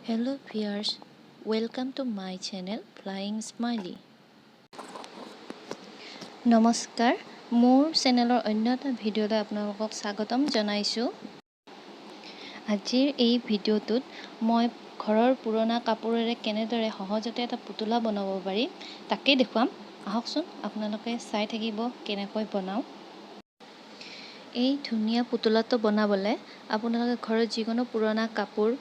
Hello viewers, welcome to my channel Flying Smiley. নমস্কাৰ, মোৰ চেনেলৰ অন্য এটা ভিডিঅ'লৈ আপোনালোকক স্বাগতম জনাইছোঁ। আজিৰ এই ভিডিঅ'টোত মই ঘৰৰ পুৰণা কাপোৰেৰে কেনেদৰে সহজতে এটা পুতলা বনাব পাৰি তাকে দেখুৱাম। আহকচোন আপোনালোকে চাই থাকিব কেনেকৈ বনাওঁ। এই ধুনীয়া পুতলাটো বনাবলৈ আপোনালোকে ঘৰৰ যিকোনো পুৰণা কাপোৰ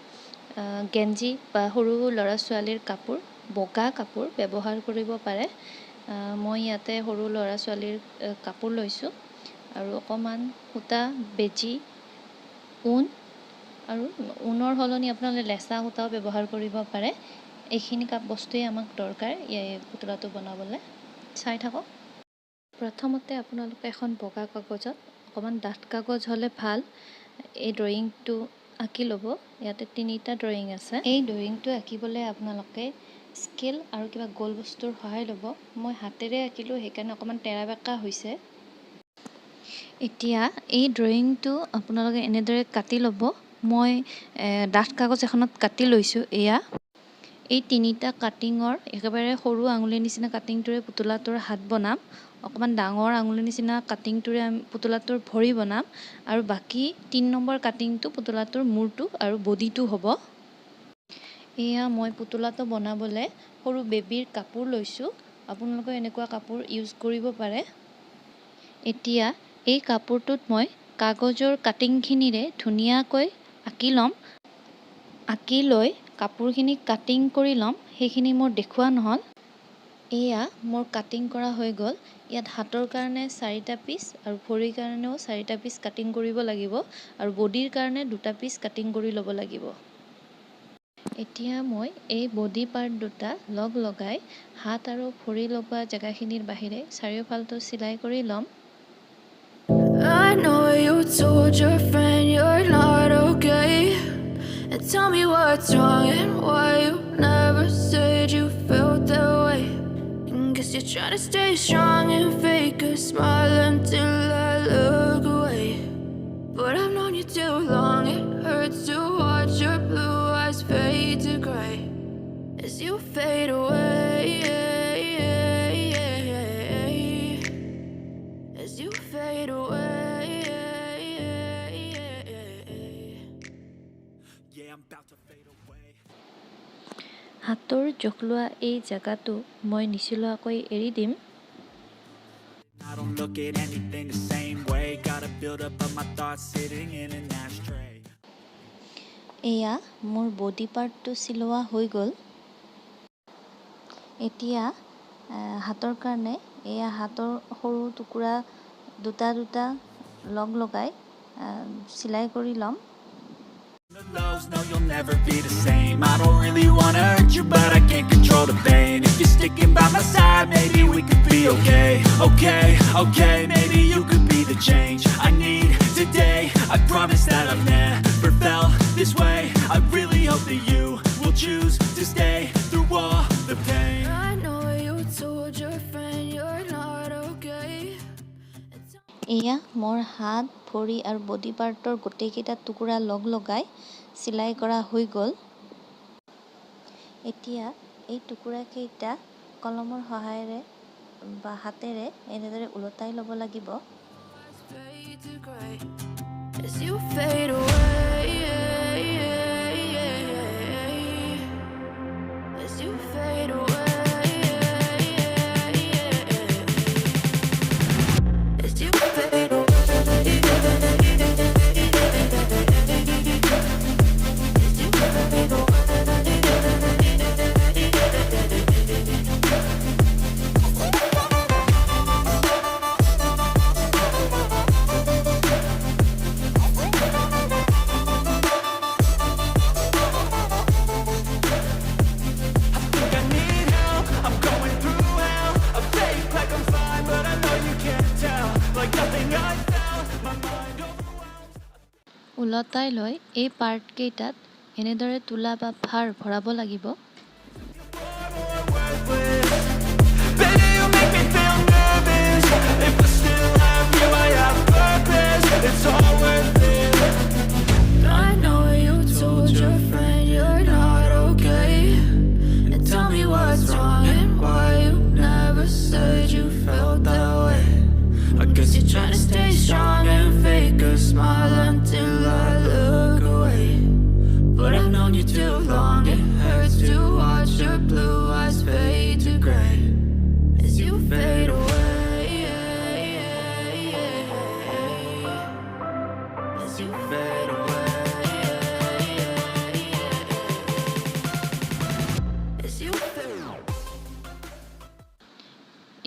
গেঞ্জি বা সৰু ল'ৰা ছোৱালীৰ কাপোৰ বগা কাপোৰ ব্যৱহাৰ কৰিব পাৰে। মই ইয়াতে সৰু ল'ৰা ছোৱালীৰ কাপোৰ লৈছোঁ আৰু অকণমান সূতা বেজি ঊণ আৰু ঊণৰ সলনি আপোনালোকে লেচা সূতাও ব্যৱহাৰ কৰিব পাৰে। এইখিনি বস্তুৱেই আমাক দৰকাৰ এই পুতলাটো বনাবলৈ। চাই থাকক। প্ৰথমতে আপোনালোকে এখন বগা কাগজত অকণমান ডাঠ কাগজ হ'লে ভাল এই ড্ৰয়িংটো আঁকি ল'ব। ইয়াতে 3টা ড্ৰয়িং আছে। এই ড্ৰয়িংটো আঁকিবলৈ আপোনালোকে স্কেল আৰু কিবা গোল বস্তুৰ সহায় ল'ব। মই হাতেৰে আঁকিলোঁ সেইকাৰণে অকণমান তেৰা বেঁকা হৈছে। এতিয়া এই ড্ৰয়িংটো আপোনালোকে এনেদৰে কাটি ল'ব। মই ডাঠ কাগজ এখনত কাটি লৈছোঁ। এয়া এই 3টা কাটিঙৰ একেবাৰে সৰু আঙুলিৰ নিচিনা কাটিংটোৰে পুতলাটোৰ হাত বনাম। অকণমান ডাঙৰ আঙুলিৰ নিচিনা কাটিংটোৰে আমি পুতলাটোৰ ভৰি বনাম আৰু বাকী 3 নম্বৰ কাটিংটো পুতলাটোৰ মূৰটো আৰু বডিটো হ'ব। এয়া মই পুতলাটো বনাবলৈ সৰু বেবীৰ কাপোৰ লৈছোঁ। আপোনালোকে এনেকুৱা কাপোৰ ইউজ কৰিব পাৰে। এতিয়া এই কাপোৰটোত মই কাগজৰ কাটিংখিনিৰে ধুনীয়াকৈ আঁকি ল'ম। আঁকি লৈ কাপোৰখিনি কাটিং কৰি ল'ম। সেইখিনি মোৰ দেখুওৱা নহ'ল। এয়া মোৰ কাটিং কৰা হৈ গ'ল। ইয়াত হাতৰ কাৰণে 4টা পিচ আৰু ভৰিৰ কাৰণেও 4টা পিচ কাটিং কৰিব লাগিব আৰু বডিৰ কাৰণে 2টা পিচ কাটিং কৰি ল'ব লাগিব। এতিয়া মই এই বডি পাৰ্ট দুটা লগাই হাত আৰু ভৰি লগোৱা জেগাখিনিৰ বাহিৰে চাৰিওফালটো চিলাই কৰি ল'ম। I know you told your friend you're not okay, and tell me what's wrong and why you never said you felt that way. And guess you're trying to stay strong and fake a smile until I look away. But I've known you too long, it hurts to watch your blue eyes fade to gray as you fade away, as you fade away. হাতৰ জোখ লোৱা এই জেগাটো মই নিচিলোৱাকৈ এৰি দিম। I don't look at anything the same way. Gotta build up of my thoughts sitting in an ashtray. এয়া মোৰ বডি পাৰ্টটো চিলোৱা হৈ গ'ল। এতিয়া হাতৰ কাৰণে এয়া হাতৰ সৰু টুকুৰা দুটা লগাই চিলাই কৰি ল'ম। The lows, no, you'll never be the same. I don't really wanna hurt you, but I can't control the pain. If you're sticking by my side, maybe we could be okay. Okay, maybe you could be the change I need today. I promise that I've never felt this way. I really hope that you will choose to stay through all the pain. I know you told your friend you're not okay. এয়া মোৰ হাত ভৰি আৰু body পাৰ্টৰ গোটেইকেইটা টুকুৰা লগাই চিলাই কৰা হৈ গ'ল। এতিয়া এই টুকুৰাকেইটা কলমৰ সহায়েৰে বা হাতেৰে এনেদৰে ওলটাই ল'ব লাগিব। Fade to gray as you fade away, as you fade away, as you fade away, as you fade away. ওলটাই লৈ এই পাৰ্টকেইটাত এনেদৰে তোলা বা ভাৰ ভৰাব লাগিব। Baby, you make me feel nervous. If I still have you, I have purpose. It's all worth it. I know you told your friend you're not okay. too long. It hurts to watch your blue eyes fade to gray as you fade away. As you fade away. As you fade away.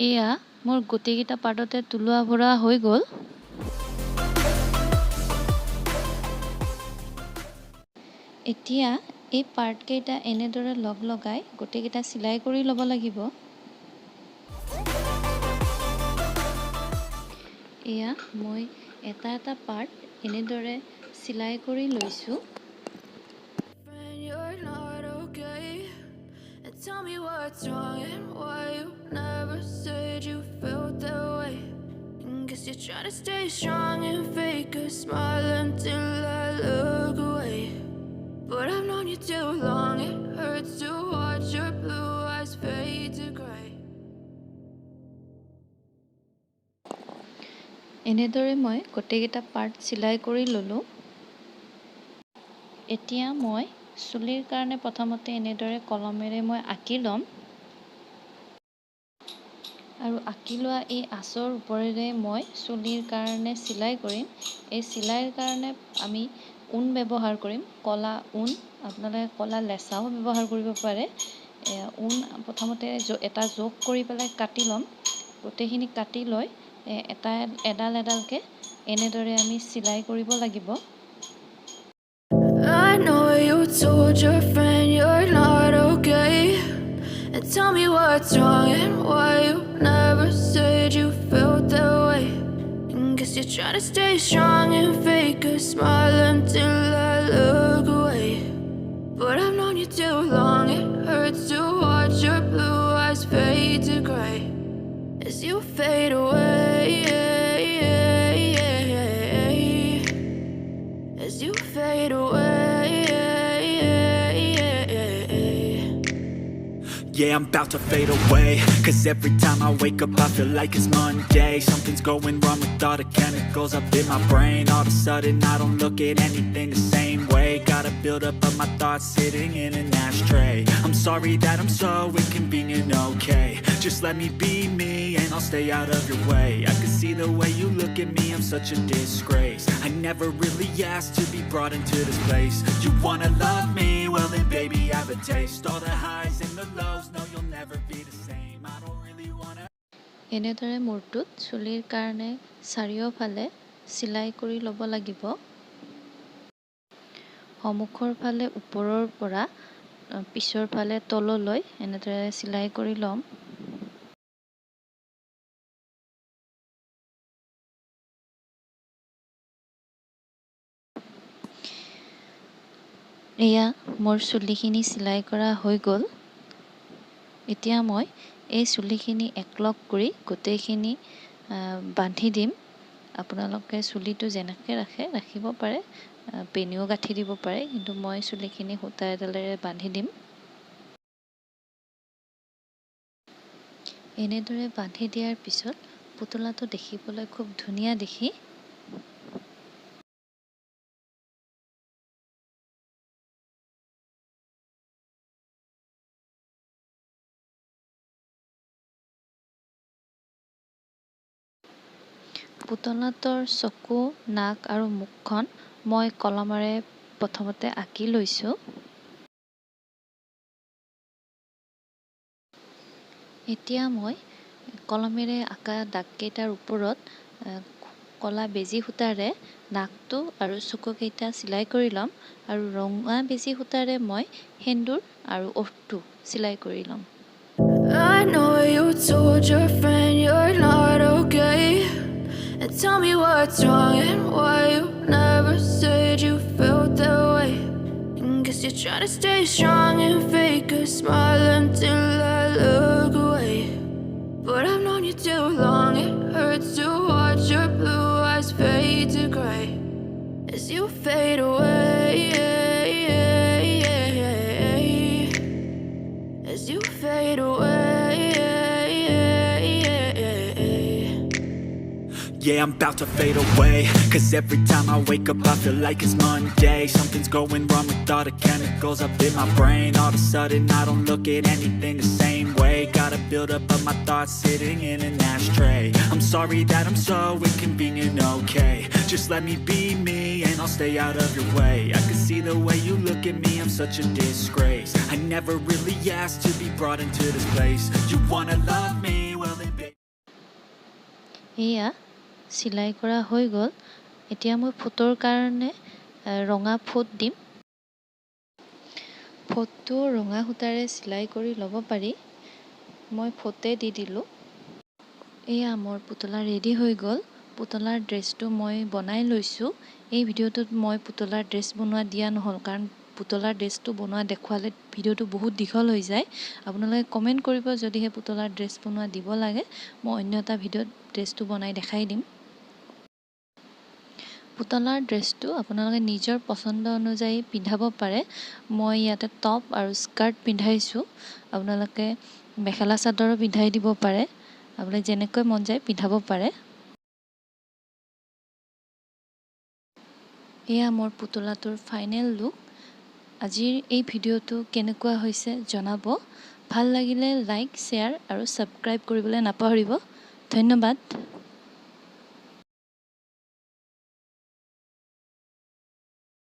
এয়া মোৰ গোটেইকেইটা পাৰ্টতে তোলোৱা ভৰা হৈ গ'ল। এতিয়া এই পাৰ্টকেইটা এনেদৰে লগ লগাই গোটেইকেইটা চিলাই কৰি ল'ব লাগিব। এয়া মই এটা এটা পাৰ্ট এনেদৰে চিলাই কৰি লৈছোঁ। You're not okay. And tell me what's wrong and why you never said you felt that way. And guess you're trying to stay strong and fake a smile until I look away. But I've known you too long. It hurts to watch your blue eyes fade to gray. এনেদৰে মই গোটেইকেইটা part চিলাই কৰি ল'লোঁ। এতিয়া মই চুলিৰ কাৰণে প্ৰথমতে এনেদৰে কলমেৰে মই আঁকি ল'ম আৰু আঁকি লোৱা এই আঁচৰ ওপৰেৰে মই চুলিৰ কাৰণে চিলাই কৰিম। এই চিলাইৰ কাৰণে আমি ঊণ ব্যৱহাৰ কৰিম, ক'লা ঊণ, আপোনালোকে ক'লা লেচাও ব্যৱহাৰ কৰিব পাৰে। ঊণ প্ৰথমতে এটা জোখ কৰি পেলাই কাটি ল'ম। গোটেইখিনি কাটি লৈ এডাল এডালকৈ এনেদৰে আমি চিলাই কৰিব লাগিব। I know you told your friend you're not okay. And tell me what's wrong and why you never said you felt that way. And guess you're trying to stay strong and fake a smile until I look away. But I've known you too long. It hurts to watch your blue eyes fade to gray as you fade away. As you fade away. Yeah, I'm about to fade away. Cause every time I wake up I feel like it's Monday. Something's going wrong with all the chemicals up in my brain. All of a sudden I don't look at anything the same way. Gotta build up of my thoughts sitting in an ashtray. I'm sorry that I'm so inconvenient, okay. Just let me be me and I'll stay out of your way. I can see the way you look at me, I'm such a disgrace. I never really asked to be brought into this place. You wanna love me? Well then baby I have a taste. All the highs and the lows, no you'll never be the same. I don't really wanna. এনেদৰে মূৰটোত চুলিৰ কাৰণে চাৰিওফালে চিলাই কৰি ল'ব লাগিব। সন্মুখৰ ফালে ওপৰৰ পৰা পিছৰ ফালে তললৈ এনেদৰে চিলাই কৰি ল'ম। এয়া মোৰ চুলিখিনি চিলাই কৰা হৈ গ'ল। এতিয়া মই এই চুলিখিনি একলগ কৰি গোটেইখিনি বান্ধি দিম। আপোনালোকে চুলিটো যেনেকৈ ৰাখিব পাৰে, পেনিও গাঁঠি দিব পাৰে, কিন্তু মই চুলিখিনি সূতা এডালেৰে বান্ধি দিম। এনেদৰে বান্ধি দিয়াৰ পিছত পুতলাটো দেখিবলৈ খুব ধুনীয়া দেখি। পুতলাটোৰ চকু, নাক আৰু মুখখন মই কলমেৰে প্ৰথমতে আঁকি লৈছোঁ। এতিয়া মই কলমেৰে আঁকা দাগকেইটাৰ ওপৰত ক'লা বেজি সূতাৰে নাকটো আৰু চকুকেইটা চিলাই কৰি ল'ম আৰু ৰঙা বেজি সূতাৰে মই সেন্দুৰ আৰু ওঠটো চিলাই কৰি ল'ম। I know you told your friend you're not okay. And tell me what's wrong and why you never said you felt that way. And guess you're trying to stay strong and fake a smile until I look away. But I've known you too long. It hurts to watch your blue eyes fade to gray as you fade away. As you fade away. yeah, I'm about to fade away. Cause every time I wake up I feel like it's Monday. Something's going wrong with all the chemicals up in my brain. All of a sudden I don't look at anything the same way. Gotta build up of my thoughts sitting in an ashtray. I'm sorry that I'm so inconvenient, okay. Just let me be me and I'll stay out of your way. I can see the way you look at me, I'm such a disgrace. I never really asked to be brought into this place. You wanna love me, well then baby. এয়া চিলাই কৰা হৈ গ'ল। এতিয়া মই ফটোৰ কাৰণে ৰঙা ফুট দিম। ফুটটো ৰঙা সূতাৰে চিলাই কৰি ল'ব পাৰি। মই ফুটে দি দিলোঁ। এয়া মোৰ পুতলা ৰেডি হৈ গ'ল। পুতলাৰ ড্ৰেছটো মই বনাই লৈছোঁ। এই ভিডিঅ'টোত মই পুতলাৰ ড্ৰেছ বনোৱা দিয়া নহ'ল, কাৰণ পুতলাৰ ড্ৰেছটো বনোৱা দেখুৱালে ভিডিঅ'টো বহুত দীঘল হৈ যায়। আপোনালোকে কমেণ্ট কৰিব যদিহে পুতলাৰ ড্ৰেছ বনোৱা দিব লাগে, মই অন্য এটা ভিডিঅ'ত ড্ৰেছটো বনাই দেখাই দিম। পুতলাৰ ড্ৰেছটো আপোনালোকে নিজৰ পচন্দ অনুযায়ী পিন্ধাব পাৰে। মই ইয়াতে টপ আৰু স্কাৰ্ট পিন্ধাইছোঁ। আপোনালোকে মেখেলা চাদৰো পিন্ধাই দিব পাৰে। আপোনালোকে যেনেকৈ মন যায় পিন্ধাব পাৰে। এয়া মোৰ পুতলাটোৰ ফাইনেল লুক। আজিৰ এই ভিডিঅ'টো কেনেকুৱা হৈছে জনাব। ভাল লাগিলে লাইক, শ্বেয়াৰ আৰু ছাবস্ক্ৰাইব কৰিবলৈ নাপাহৰিব। ধন্যবাদ।